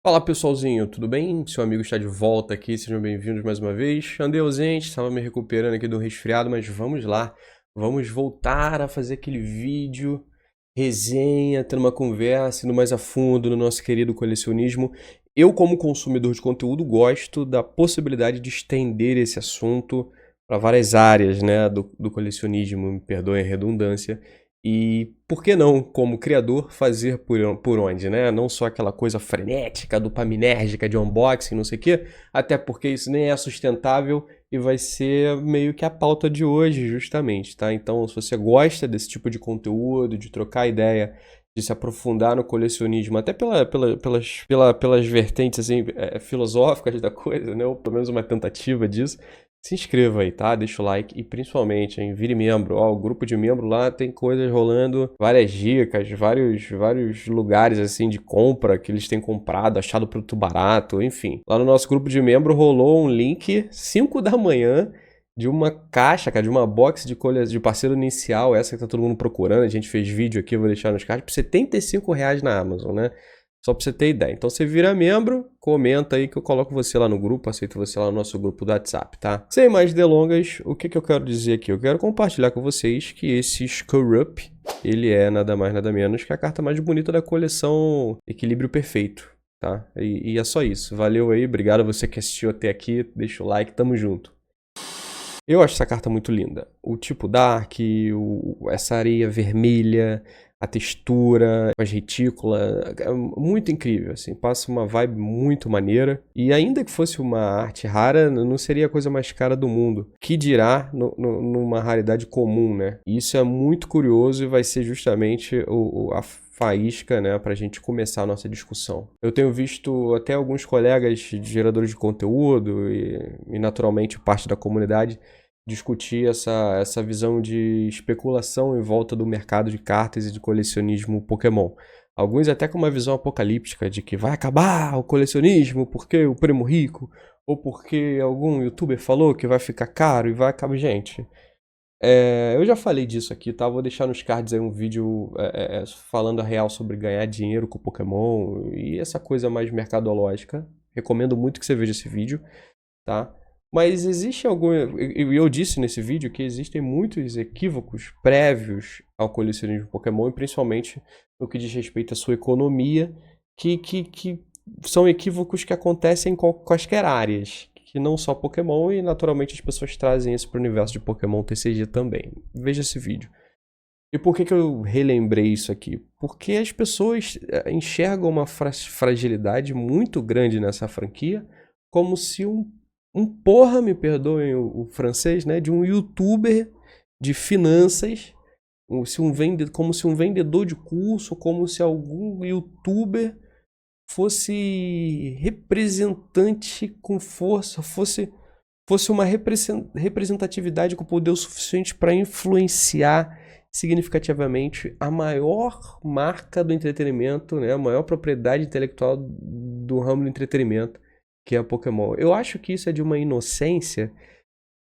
Fala pessoalzinho, tudo bem? Seu amigo está de volta aqui, sejam bem-vindos mais uma vez. Andei ausente, estava me recuperando aqui do resfriado, mas vamos lá. Vamos voltar a fazer aquele vídeo, resenha, tendo uma conversa, indo mais a fundo no nosso querido colecionismo. Eu, como consumidor de conteúdo, gosto da possibilidade de estender esse assunto para várias áreas, né, do colecionismo, me perdoem a redundância. E por que não, como criador, fazer por onde, né? Não só aquela coisa frenética, dopaminérgica de unboxing, não sei o quê, até porque isso nem é sustentável e vai ser meio que a pauta de hoje, justamente, tá? Então, se você gosta desse tipo de conteúdo, de trocar ideia, de se aprofundar no colecionismo, até pelas vertentes assim, filosóficas da coisa, né? Ou pelo menos uma tentativa disso, se inscreva aí, tá? Deixa o like e principalmente, hein, vire membro. Ó, o grupo de membro lá tem coisas rolando, várias dicas, vários lugares assim de compra que eles têm comprado, achado produto barato, enfim. Lá no nosso grupo de membro rolou um link 5 da manhã de uma caixa, cara, de uma box de parceiro inicial, essa que tá todo mundo procurando. A gente fez vídeo aqui, eu vou deixar nos cards, por R$ 75 na Amazon, né? Só pra você ter ideia. Então você vira membro, comenta aí que eu coloco você lá no grupo, aceito você lá no nosso grupo do WhatsApp, tá? Sem mais delongas, o que eu quero dizer aqui? Eu quero compartilhar com vocês que esse Screw-Up, ele é nada mais nada menos que a carta mais bonita da coleção Equilíbrio Perfeito, tá? E é só isso. Valeu aí, obrigado a você que assistiu até aqui, deixa o like, tamo junto. Eu acho essa carta muito linda. O tipo Dark, essa areia vermelha, a textura, as retículas, é muito incrível, assim, passa uma vibe muito maneira. E ainda que fosse uma arte rara, não seria a coisa mais cara do mundo. Que dirá numa raridade comum, né? E isso é muito curioso e vai ser justamente a faísca, né, para a gente começar a nossa discussão. Eu tenho visto até alguns colegas de geradores de conteúdo e naturalmente parte da comunidade discutir essa visão de especulação em volta do mercado de cartas e de colecionismo Pokémon. Alguns até com uma visão apocalíptica de que vai acabar o colecionismo porque o primo rico, ou porque algum youtuber falou que vai ficar caro e vai acabar. Gente, eu já falei disso aqui, tá? Vou deixar nos cards aí um vídeo falando a real sobre ganhar dinheiro com Pokémon e essa coisa mais mercadológica. Recomendo muito que você veja esse vídeo, tá? Mas existe algum. Eu disse nesse vídeo que existem muitos equívocos prévios ao colecionismo Pokémon, e principalmente no que diz respeito à sua economia, que são equívocos que acontecem em quaisquer áreas, que não só Pokémon, e naturalmente as pessoas trazem isso para o universo de Pokémon TCG também. Veja esse vídeo. E por que eu relembrei isso aqui? Porque as pessoas enxergam uma fragilidade muito grande nessa franquia, como se porra, me perdoem o francês, né, de um youtuber de finanças, como se um vendedor de curso, como se algum youtuber fosse representante com força, fosse uma representatividade com poder o suficiente para influenciar significativamente a maior marca do entretenimento, né, a maior propriedade intelectual do ramo do entretenimento, que é a Pokémon. Eu acho que isso é de uma inocência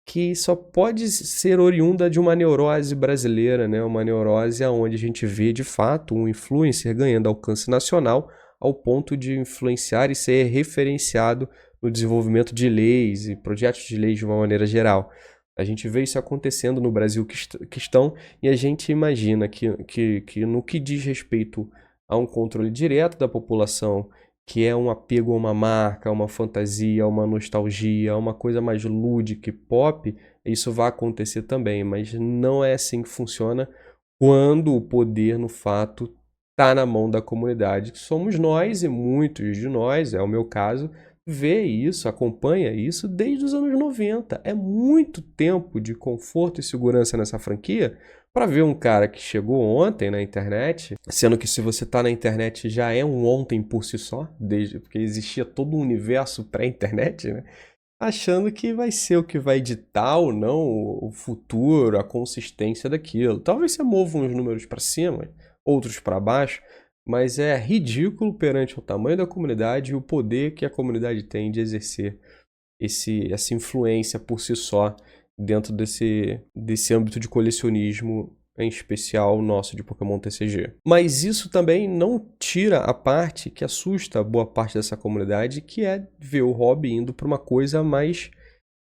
que só pode ser oriunda de uma neurose brasileira, né? Uma neurose onde a gente vê de fato um influencer ganhando alcance nacional ao ponto de influenciar e ser referenciado no desenvolvimento de leis e projetos de leis de uma maneira geral. A gente vê isso acontecendo no Brasil que estão, e a gente imagina que no que diz respeito a um controle direto da população, que é um apego a uma marca, a uma fantasia, a uma nostalgia, a uma coisa mais lúdica e pop, isso vai acontecer também, mas não é assim que funciona quando o poder, no fato, está na mão da comunidade, que somos nós e muitos de nós, é o meu caso, vê isso, acompanha isso desde os anos 90. É muito tempo de conforto e segurança nessa franquia para ver um cara que chegou ontem na internet, sendo que se você tá na internet já é um ontem por si só, desde porque existia todo um universo pré-internet, né? Achando que vai ser o que vai ditar ou não o futuro, a consistência daquilo. Talvez você mova uns números para cima, outros para baixo, mas é ridículo perante o tamanho da comunidade e o poder que a comunidade tem de exercer essa influência por si só dentro desse âmbito de colecionismo em especial nosso de Pokémon TCG. Mas isso também não tira a parte que assusta boa parte dessa comunidade, que é ver o hobby indo para uma coisa mais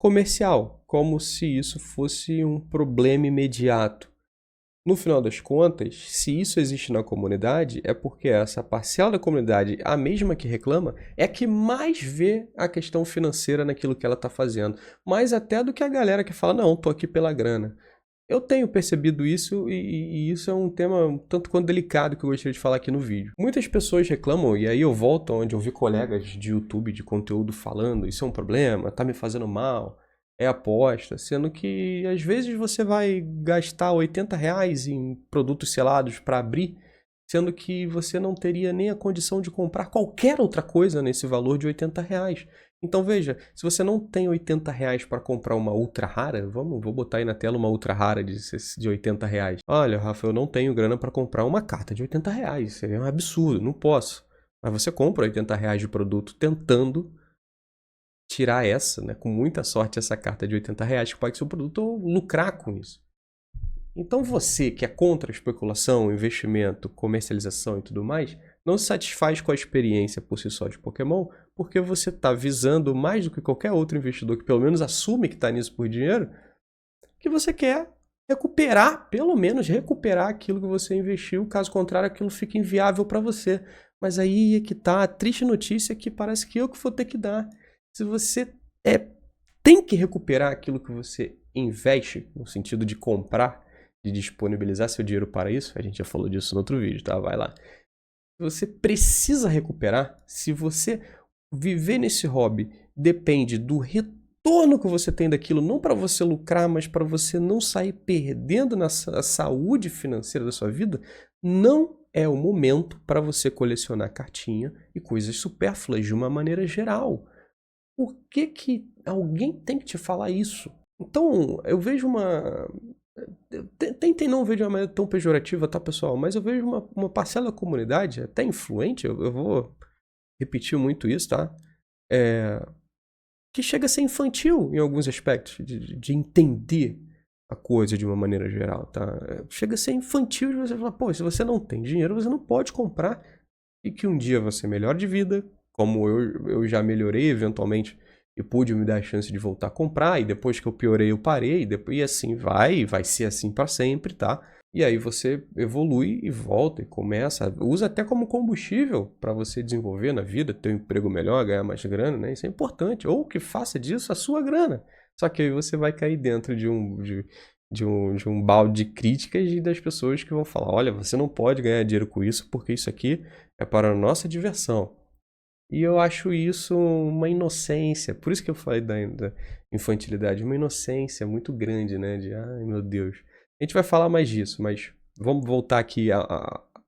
comercial, como se isso fosse um problema imediato. No final das contas, se isso existe na comunidade, é porque essa parcela da comunidade, a mesma que reclama, é a que mais vê a questão financeira naquilo que ela está fazendo. Mais até do que a galera que fala, não, tô aqui pela grana. Eu tenho percebido isso e isso é um tema um tanto quanto delicado que eu gostaria de falar aqui no vídeo. Muitas pessoas reclamam, e aí eu volto onde eu vi colegas de YouTube, de conteúdo falando, isso é um problema, tá me fazendo mal, é aposta, sendo que às vezes você vai gastar R$ 80 em produtos selados para abrir, sendo que você não teria nem a condição de comprar qualquer outra coisa nesse valor de R$ 80. Então veja, se você não tem R$ 80 para comprar uma ultra rara, vou botar aí na tela uma ultra rara de R$ 80. Olha, Rafa, eu não tenho grana para comprar uma carta de R$ 80, seria um absurdo, não posso. Mas você compra R$ 80 de produto tentando tirar essa, né, com muita sorte, essa carta de R$ 80 que pode ser o produto ou lucrar com isso. Então você que é contra a especulação, investimento, comercialização e tudo mais, não se satisfaz com a experiência por si só de Pokémon, porque você está visando mais do que qualquer outro investidor que pelo menos assume que está nisso por dinheiro, que você quer recuperar, pelo menos recuperar aquilo que você investiu, caso contrário aquilo fica inviável para você. Mas aí é que tá a triste notícia que parece que eu que vou ter que dar. Se você tem que recuperar aquilo que você investe, no sentido de comprar, de disponibilizar seu dinheiro para isso, a gente já falou disso no outro vídeo, tá? Vai lá. Você precisa recuperar. Se você viver nesse hobby depende do retorno que você tem daquilo, não para você lucrar, mas para você não sair perdendo na saúde financeira da sua vida, não é o momento para você colecionar cartinha e coisas supérfluas de uma maneira geral. Por que alguém tem que te falar isso? Então, eu vejo uma... Tentem não ver de uma maneira tão pejorativa, tá, pessoal? Mas eu vejo uma parcela da comunidade, até influente, eu vou repetir muito isso, tá? Que chega a ser infantil em alguns aspectos, de entender a coisa de uma maneira geral, tá? Chega a ser infantil de você falar, pô, se você não tem dinheiro, você não pode comprar. E que um dia você melhore de vida, como eu já melhorei eventualmente e pude me dar a chance de voltar a comprar, e depois que eu piorei eu parei, e assim vai ser assim para sempre, tá? E aí você evolui e volta e começa, usa até como combustível para você desenvolver na vida, ter um emprego melhor, ganhar mais grana, né? Isso é importante, ou que faça disso a sua grana. Só que aí você vai cair dentro de um balde de críticas e das pessoas que vão falar, olha, você não pode ganhar dinheiro com isso porque isso aqui é para a nossa diversão. E eu acho isso uma inocência, por isso que eu falei da infantilidade, uma inocência muito grande, né? De, ai meu Deus. A gente vai falar mais disso, mas vamos voltar aqui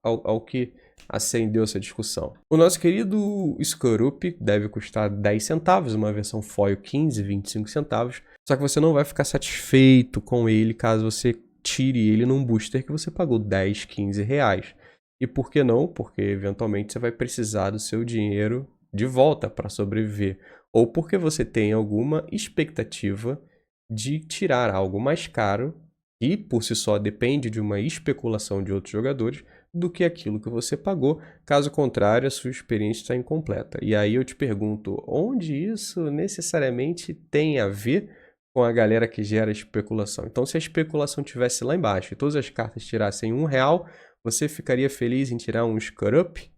ao que acendeu essa discussão. O nosso querido Skorupi deve custar 10 centavos, uma versão foil 15, 25 centavos. Só que você não vai ficar satisfeito com ele caso você tire ele num booster que você pagou 10, 15 reais. E por que não? Porque eventualmente você vai precisar do seu dinheiro de volta para sobreviver. Ou porque você tem alguma expectativa de tirar algo mais caro e por si só depende de uma especulação de outros jogadores do que aquilo que você pagou. Caso contrário, a sua experiência está incompleta. E aí eu te pergunto, onde isso necessariamente tem a ver com a galera que gera especulação? Então, se a especulação estivesse lá embaixo e todas as cartas tirassem R$1, você ficaria feliz em tirar um Skorupi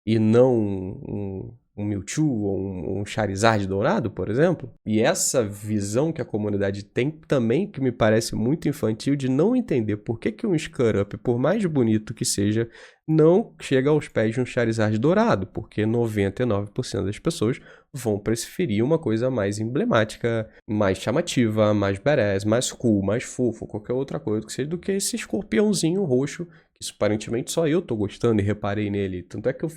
e não um Mewtwo ou um Charizard dourado, por exemplo? E essa visão que a comunidade tem também, que me parece muito infantil, de não entender por que um Skorupi, por mais bonito que seja, não chega aos pés de um Charizard dourado, porque 99% das pessoas vão preferir uma coisa mais emblemática, mais chamativa, mais badass, mais cool, mais fofo, qualquer outra coisa que seja, do que esse escorpiãozinho roxo, que aparentemente só eu tô gostando e reparei nele. Tanto é que eu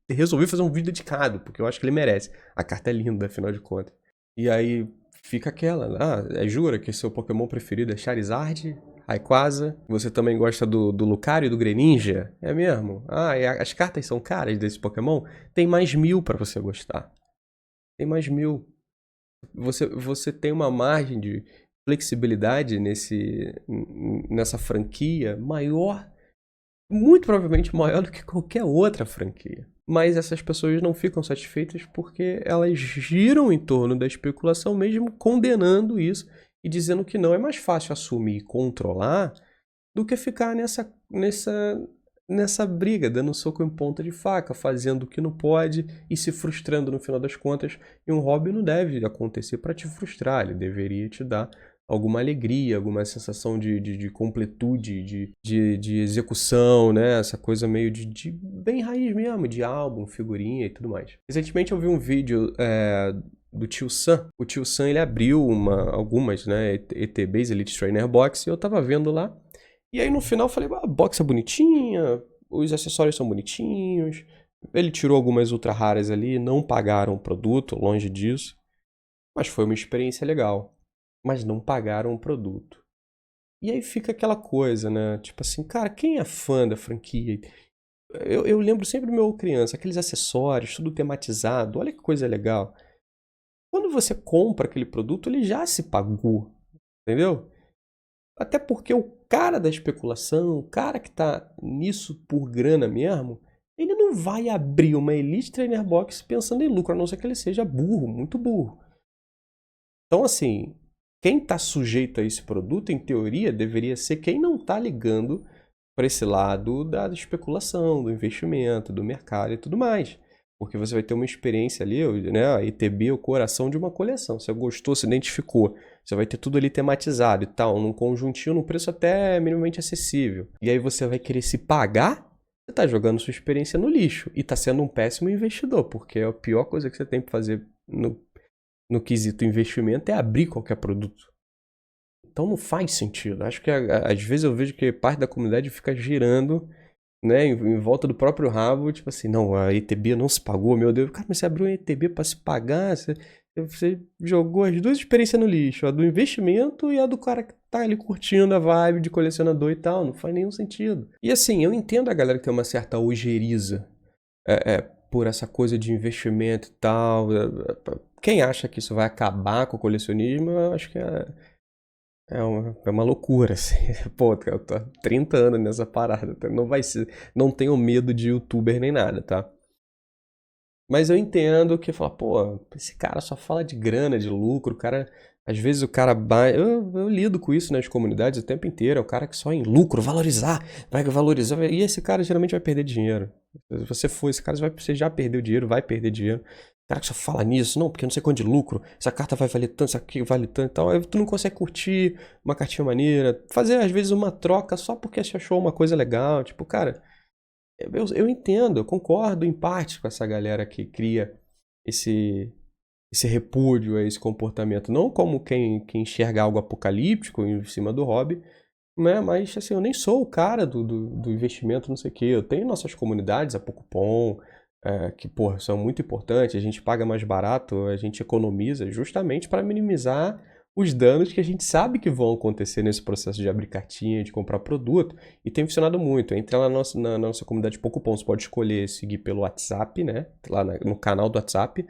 resolvi fazer um vídeo dedicado, porque eu acho que ele merece. A carta é linda, afinal de contas. E aí fica aquela, jura que seu Pokémon preferido é Charizard, Rayquaza? Você também gosta do Lucario e do Greninja? É mesmo? As cartas são caras desse Pokémon? Tem mais 1000 para você gostar. Tem mais 1000. Você tem uma margem flexibilidade nessa franquia maior, muito provavelmente maior do que qualquer outra franquia. Mas essas pessoas não ficam satisfeitas porque elas giram em torno da especulação, mesmo condenando isso e dizendo que não é mais fácil assumir e controlar do que ficar nessa briga, dando soco em ponta de faca, fazendo o que não pode e se frustrando no final das contas. E um hobby não deve acontecer para te frustrar, ele deveria te dar alguma alegria, alguma sensação de completude, de execução, né? Essa coisa meio de bem raiz mesmo, de álbum, figurinha e tudo mais. Recentemente eu vi um vídeo do Tio Sam. O Tio Sam, ele abriu algumas, né, ETBs, Elite Trainer Box, e eu tava vendo lá. E aí no final eu falei, a box é bonitinha, os acessórios são bonitinhos. Ele tirou algumas ultra raras ali, não pagaram o produto, longe disso. Mas foi uma experiência legal. Mas não pagaram o produto. E aí fica aquela coisa, né? Tipo assim, cara, quem é fã da franquia? Eu lembro sempre do meu criança, aqueles acessórios, tudo tematizado, olha que coisa legal. Quando você compra aquele produto, ele já se pagou, entendeu? Até porque o cara da especulação, o cara que tá nisso por grana mesmo, ele não vai abrir uma Elite Trainer Box pensando em lucro, a não ser que ele seja burro, muito burro. Então, assim, quem está sujeito a esse produto, em teoria, deveria ser quem não está ligando para esse lado da especulação, do investimento, do mercado e tudo mais. Porque você vai ter uma experiência ali, né? A ETB, o coração de uma coleção. Você gostou, se identificou. Você vai ter tudo ali tematizado e tal, num conjuntinho, num preço até minimamente acessível. E aí você vai querer se pagar, você está jogando sua experiência no lixo. E está sendo um péssimo investidor, porque a pior coisa que você tem para fazer no quesito investimento é abrir qualquer produto. Então não faz sentido. Acho que às vezes eu vejo que parte da comunidade fica girando, né, em volta do próprio rabo, tipo assim, não, a ETB não se pagou, meu Deus. Cara, mas você abriu a ETB para se pagar, você jogou as duas experiências no lixo, a do investimento e a do cara que tá ali curtindo a vibe de colecionador e tal, não faz nenhum sentido. E assim, eu entendo a galera que tem uma certa ojeriza por essa coisa de investimento e tal. Quem acha que isso vai acabar com o colecionismo, eu acho que é uma loucura, assim. Pô, eu tô há 30 anos nessa parada, tá? Não tenho medo de youtuber nem nada, tá? Mas eu entendo que fala, pô, esse cara só fala de grana, de lucro, o cara, às vezes o cara, eu lido com isso nas comunidades o tempo inteiro, é o cara que só em lucro, valorizar, vai valorizar, e esse cara geralmente vai perder dinheiro. Se você for esse cara, você já perdeu dinheiro, vai perder dinheiro. O cara que só fala nisso, não, porque não sei quanto de lucro, essa carta vai valer tanto, essa aqui vale tanto e tal, aí tu não consegue curtir uma cartinha maneira, fazer às vezes uma troca só porque você achou uma coisa legal, tipo, cara, eu entendo, eu concordo em parte com essa galera que cria esse repúdio a esse comportamento, não como quem enxerga algo apocalíptico em cima do hobby, né? Mas assim, eu nem sou o cara do investimento, não sei o quê. Eu tenho nossas comunidades, a PocoPom, que, porra, são muito importantes, a gente paga mais barato, a gente economiza justamente para minimizar os danos que a gente sabe que vão acontecer nesse processo de abrir cartinha, de comprar produto, e tem funcionado muito. Entra lá na nossa comunidade PocoPom, você pode escolher seguir pelo WhatsApp, né? Lá no canal do WhatsApp,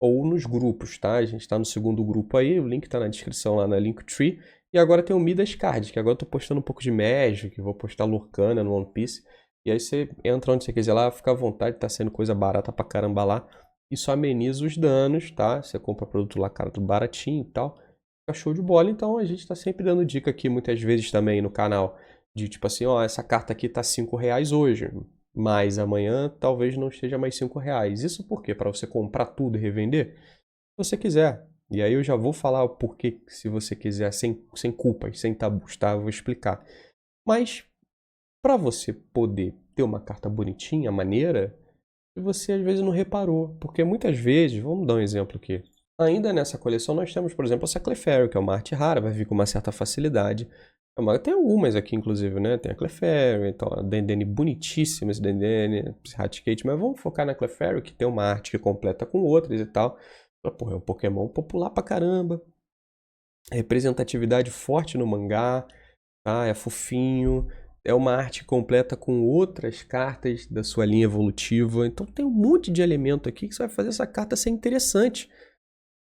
ou nos grupos, tá? A gente está no segundo grupo aí, o link está na descrição lá na Linktree. E agora tem o Midas Card, que agora eu tô postando um pouco de Magic, vou postar Lorcana no One Piece. E aí você entra onde você quiser lá, fica à vontade, tá sendo coisa barata pra caramba lá. Isso ameniza os danos, tá? Você compra produto lá, cara, tudo baratinho e tal. Fica show de bola, então a gente tá sempre dando dica aqui, muitas vezes também no canal, de tipo assim, ó, essa carta aqui tá R$5 hoje, mas amanhã talvez não esteja mais R$5. Isso por quê? Pra você comprar tudo e revender? Se você quiser. E aí eu já vou falar o porquê, se você quiser, sem culpas, sem tabus, tá? Eu vou explicar. Mas, para você poder ter uma carta bonitinha, maneira, você às vezes não reparou. Porque muitas vezes, vamos dar um exemplo aqui. Ainda nessa coleção nós temos, por exemplo, a Clefairy, que é uma arte rara, vai vir com uma certa facilidade. Tem algumas aqui, inclusive, né? Tem a Clefairy, então a Dendene bonitíssima, esse Dendene, Raticate, mas vamos focar na Clefairy, que tem uma arte que completa com outras e tal. Porra, é um Pokémon popular pra caramba. Representatividade forte no mangá, tá? É fofinho. É uma arte completa com outras cartas da sua linha evolutiva. Então tem um monte de elemento aqui que você vai fazer essa carta ser interessante.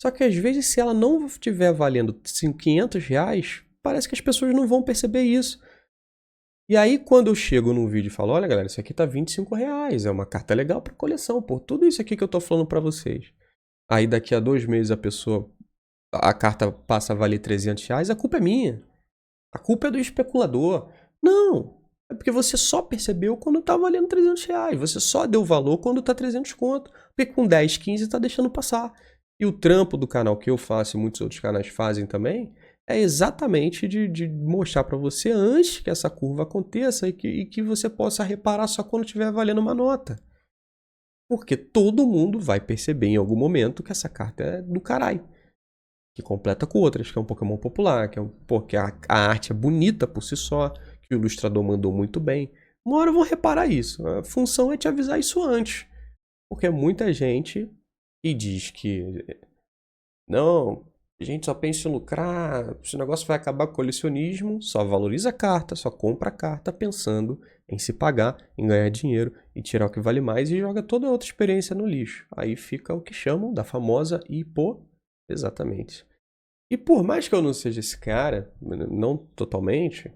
Só que às vezes, se ela não estiver valendo R$500, parece que as pessoas não vão perceber isso. E aí, quando eu chego num vídeo e falo, olha galera, isso aqui tá R$25, é uma carta legal pra coleção, pô, tudo isso aqui que eu tô falando pra vocês. Aí daqui a 2 meses a carta passa a valer R$300, a culpa é minha. A culpa é do especulador. Não, é porque você só percebeu quando tá valendo R$300. Você só deu valor quando tá 300 conto. Porque com 10, 15 tá deixando passar. E o trampo do canal que eu faço e muitos outros canais fazem também é exatamente de mostrar para você antes que essa curva aconteça e que você possa reparar só quando estiver valendo uma nota. Porque todo mundo vai perceber em algum momento que essa carta é do caralho. Que completa com outras, que é um Pokémon popular, que a arte é bonita por si só, que o ilustrador mandou muito bem. Uma hora vão reparar isso. A função é te avisar isso antes. Porque muita gente que diz que não, a gente só pensa em lucrar, esse negócio vai acabar com o colecionismo, só valoriza a carta, só compra a carta pensando em se pagar, em ganhar dinheiro e tirar o que vale mais e joga toda a outra experiência no lixo. Aí fica o que chamam da famosa hipo. Exatamente. E por mais que eu não seja esse cara, não totalmente,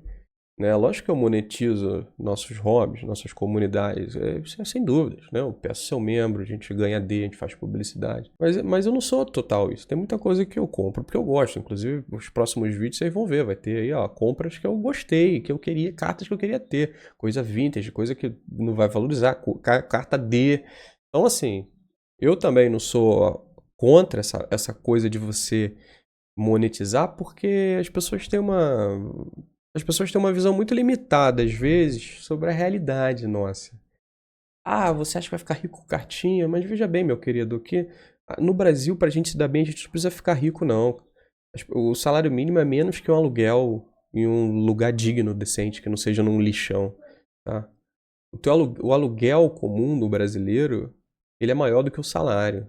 né? Lógico que eu monetizo nossos hobbies, nossas comunidades, isso é sem dúvidas, né? Eu peço seu membro, a gente ganha D, a gente faz publicidade. Mas eu não sou total isso. Tem muita coisa que eu compro porque eu gosto. Inclusive, os próximos vídeos vocês vão ver. Vai ter aí, ó, compras que eu gostei, que eu queria, cartas que eu queria ter. Coisa vintage, coisa que não vai valorizar, carta D. Então, assim, eu também não sou contra essa coisa de você monetizar, porque as pessoas têm uma visão muito limitada, às vezes, sobre a realidade nossa. Ah, você acha que vai ficar rico com cartinha? Mas veja bem, meu querido, que no Brasil, pra gente se dar bem, a gente não precisa ficar rico, não. O salário mínimo é menos que um aluguel em um lugar digno, decente, que não seja num lixão, tá? O aluguel comum do brasileiro, ele é maior do que o salário.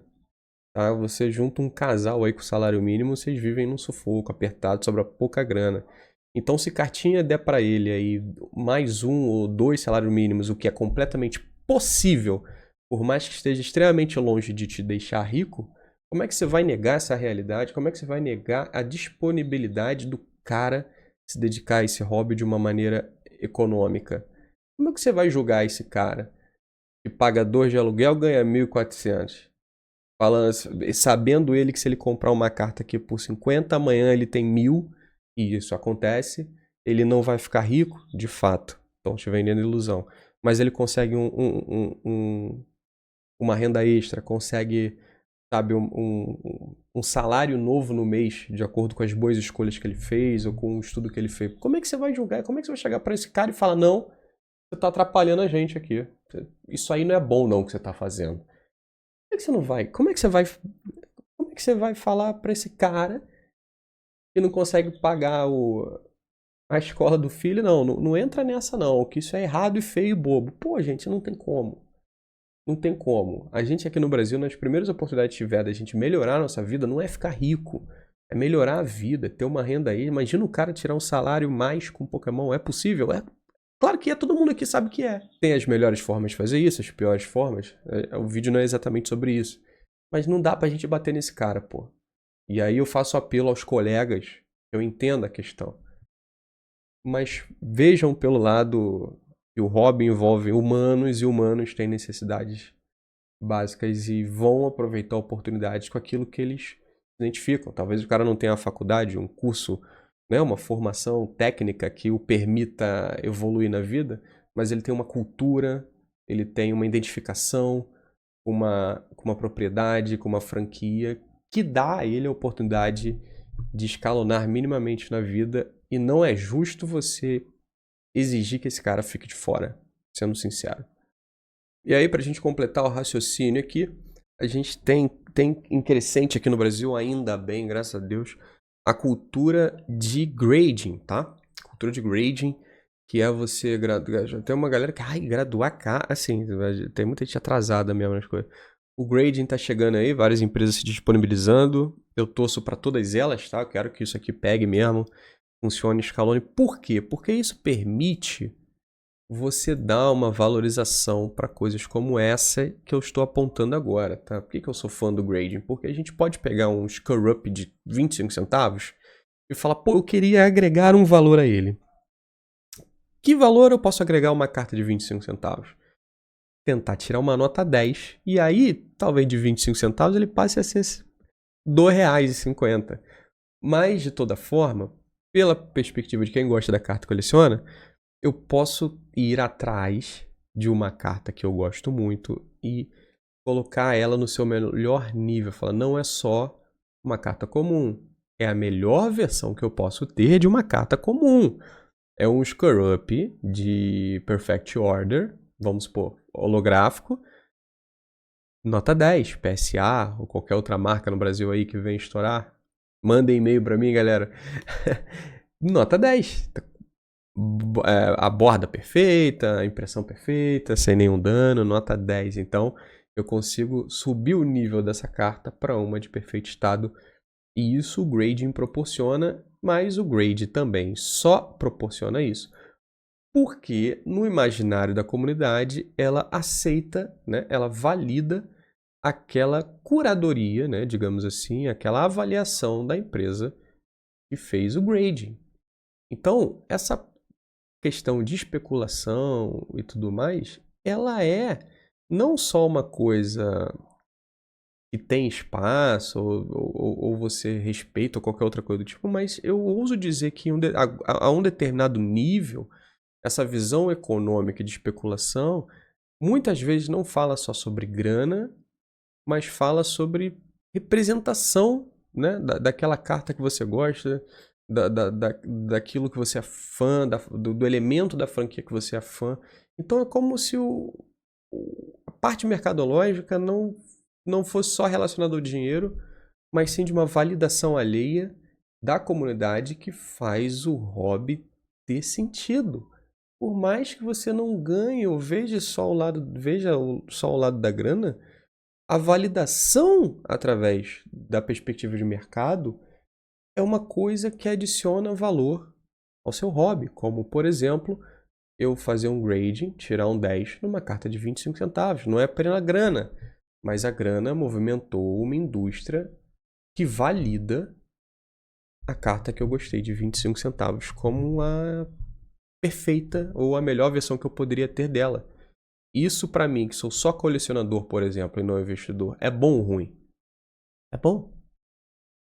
Tá? Você junta um casal aí com salário mínimo, vocês vivem num sufoco, apertado, sobra pouca grana. Então, se cartinha der para ele aí mais 1 ou 2 salários mínimos, o que é completamente possível, por mais que esteja extremamente longe de te deixar rico, como é que você vai negar essa realidade? Como é que você vai negar a disponibilidade do cara se dedicar a esse hobby de uma maneira econômica? Como é que você vai julgar esse cara que paga 2 de aluguel, ganha 1.400? Falando, sabendo ele que se ele comprar uma carta aqui por 50, amanhã ele tem 1.000, e isso acontece, ele não vai ficar rico, de fato. Estão te vendendo ilusão. Mas ele consegue uma renda extra, consegue, sabe, um salário novo no mês, de acordo com as boas escolhas que ele fez ou com o estudo que ele fez. Como é que você vai julgar? Como é que você vai chegar para esse cara e falar, não, você está atrapalhando a gente aqui. Isso aí não é bom não que você está fazendo. Como é que você não vai? Como é que você vai falar para esse cara que não consegue pagar a escola do filho? Não entra nessa não, que isso é errado e feio e bobo. Pô, gente, não tem como. Não tem como. A gente aqui no Brasil, nas primeiras oportunidades que tiver da gente melhorar a nossa vida, não é ficar rico. É melhorar a vida, ter uma renda aí. Imagina o cara tirar um salário mais com Pokémon. É possível? É. Claro que é, todo mundo aqui sabe que é. Tem as melhores formas de fazer isso, as piores formas. O vídeo não é exatamente sobre isso. Mas não dá pra gente bater nesse cara, pô. E aí eu faço apelo aos colegas. Eu entendo a questão. Mas vejam pelo lado que o hobby envolve humanos e humanos têm necessidades básicas e vão aproveitar oportunidades com aquilo que eles identificam. Talvez o cara não tenha uma faculdade, um curso, né, uma formação técnica que o permita evoluir na vida, mas ele tem uma cultura, ele tem uma identificação com uma propriedade, com uma franquia, que dá a ele a oportunidade de escalonar minimamente na vida, e não é justo você exigir que esse cara fique de fora, sendo sincero. E aí, pra gente completar o raciocínio aqui, a gente tem em crescente aqui no Brasil, ainda bem, graças a Deus, a cultura de grading, tá? Cultura de grading, que é você graduar. Tem uma galera que, graduar cá, assim, tem muita gente atrasada mesmo nas coisas. O grading tá chegando aí, várias empresas se disponibilizando. Eu torço pra todas elas, tá? Eu quero que isso aqui pegue mesmo, funcione, escalone. Por quê? Porque isso permite você dá uma valorização para coisas como essa que eu estou apontando agora, tá? Por que eu sou fã do grading? Porque a gente pode pegar um Skerup de 25 centavos e falar, pô, eu queria agregar um valor a ele. Que valor eu posso agregar a uma carta de 25 centavos? Tentar tirar uma nota 10. E aí, talvez de 25 centavos ele passe a ser R$ 2,50. Mas, de toda forma, pela perspectiva de quem gosta da carta e coleciona, eu posso ir atrás de uma carta que eu gosto muito e colocar ela no seu melhor nível. Falar, não é só uma carta comum, é a melhor versão que eu posso ter de uma carta comum. É um Skerup de Perfect Order, vamos supor, holográfico, nota 10, PSA ou qualquer outra marca no Brasil aí que vem estourar. Manda e-mail pra mim, galera. Nota 10. A borda perfeita, a impressão perfeita, sem nenhum dano, nota 10. Então, eu consigo subir o nível dessa carta para uma de perfeito estado. E isso o grading proporciona, mas o grade também só proporciona isso porque no imaginário da comunidade ela aceita, né, ela valida aquela curadoria, né, digamos assim, aquela avaliação da empresa que fez o grading. Então, essa questão de especulação e tudo mais, ela é não só uma coisa que tem espaço ou você respeita ou qualquer outra coisa do tipo, mas eu ouso dizer que a um determinado nível, essa visão econômica de especulação muitas vezes não fala só sobre grana, mas fala sobre representação, né, daquela carta que você gosta, daquilo que você é fã, do elemento da franquia que você é fã. Então é como se a parte mercadológica não fosse só relacionada ao dinheiro, mas sim de uma validação alheia da comunidade que faz o hobby ter sentido. Por mais que você não ganhe ou veja só o lado da grana, a validação através da perspectiva de mercado é uma coisa que adiciona valor ao seu hobby, como, por exemplo, eu fazer um grading, tirar um 10 numa carta de 25 centavos. Não é pela grana, mas a grana movimentou uma indústria que valida a carta que eu gostei de 25 centavos como a perfeita ou a melhor versão que eu poderia ter dela. Isso pra mim, que sou só colecionador, por exemplo, e não investidor, é bom ou ruim? É bom.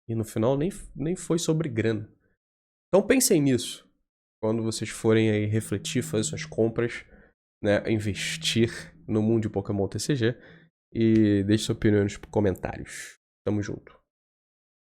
E no final nem foi sobre grana. Então pensem nisso. Quando vocês forem aí refletir, fazer suas compras, né, investir no mundo de Pokémon TCG. E deixe sua opinião nos comentários. Tamo junto.